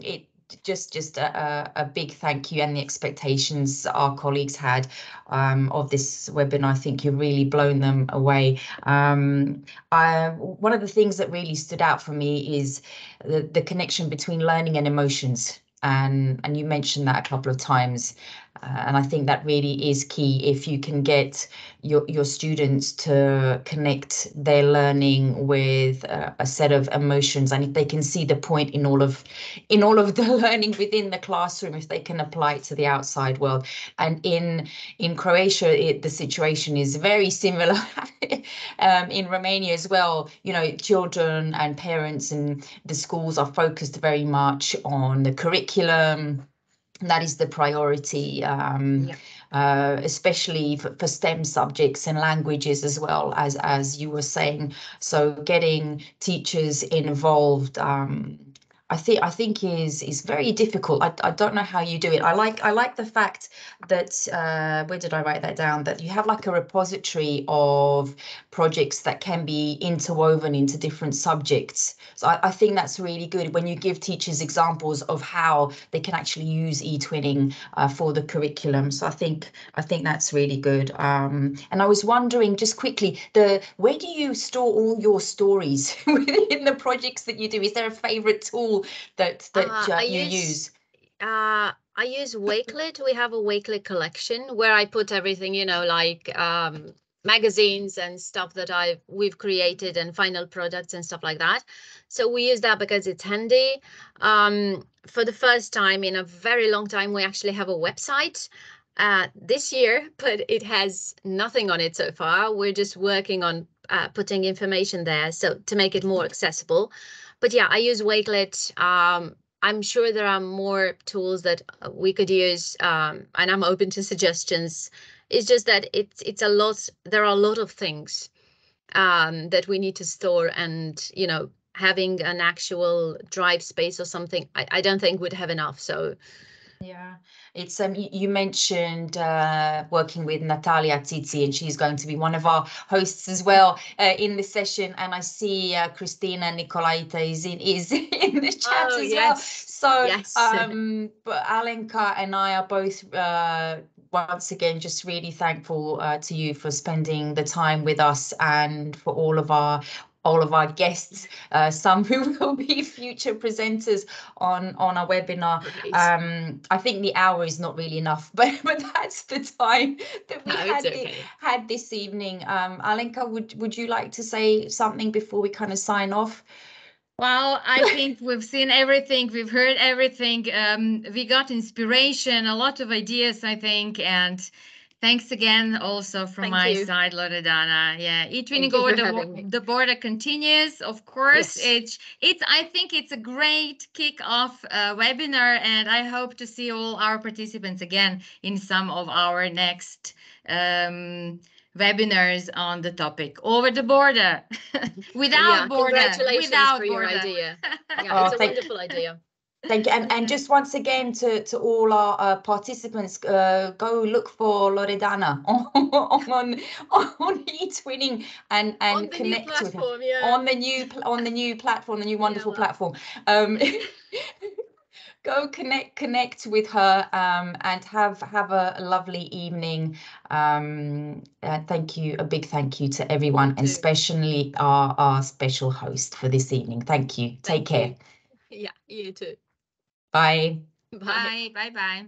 Speaker 1: It just a big thank you, and the expectations our colleagues had of this webinar. I think you've really blown them away. One of the things that really stood out for me is the connection between learning and emotions, and you mentioned that a couple of times. And I think that really is key. If you can get your students to connect their learning with a set of emotions, and if they can see the point in all of the learning within the classroom, if they can apply it to the outside world. And in Croatia, the situation is very similar. In Romania as well, children and parents and the schools are focused very much on the curriculum. That is the priority, especially for STEM subjects and languages, as well as you were saying. So getting teachers involved, I think is very difficult. I don't know how you do it. I like the fact that where did I write that down? That you have like a repository of projects that can be interwoven into different subjects. So I think that's really good when you give teachers examples of how they can actually use eTwinning for the curriculum. So I think that's really good. And I was wondering, just quickly, where do you store all your stories within the projects that you do? Is there a favorite tool that you use?
Speaker 3: I use Wakelet. We have a Wakelet collection where I put everything, like magazines and stuff that we've created and final products and stuff like that. So we use that because it's handy. For the first time in a very long time, we actually have a website this year, but it has nothing on it so far. We're just working on putting information there, so to make it more accessible. But yeah, I use Wakelet. I'm sure there are more tools that we could use, and I'm open to suggestions. It's just that it's a lot. There are a lot of things that we need to store, and having an actual drive space or something, I don't think would have enough. So
Speaker 1: yeah, it's you mentioned working with Natalia Tsitsi, and she's going to be one of our hosts as well in this session. And I see Christina Nicolaita is in the chat as well. So
Speaker 3: yes.
Speaker 1: but Alenka and I are both once again just really thankful to you for spending the time with us, and for all of our guests, some who will be future presenters on our webinar. I think the hour is not really enough, but that's the time that we had this evening. Alenka, would you like to say something before we kind of sign off?
Speaker 2: Well, I think we've seen everything, we've heard everything. We got inspiration, a lot of ideas, I think, and thanks again also from my side, Loredana. Yeah, eTwinning over the border continues, of course. Yes. I think it's a great kick-off webinar, and I hope to see all our participants again in some of our next webinars on the topic over the border. Without border.
Speaker 3: Congratulations
Speaker 2: without
Speaker 3: for
Speaker 2: border.
Speaker 3: your idea. Yeah, it's a wonderful idea.
Speaker 1: Thank you. And just once again to all our participants, go look for Loredana on eTwinning and connect with her on the new platform, the new wonderful platform. Go connect with her and have a lovely evening. Thank you, a big thank you to everyone, and especially our special host for this evening. Thank you. Take care.
Speaker 3: Yeah, you too.
Speaker 1: Bye.
Speaker 2: Bye. Bye. Bye.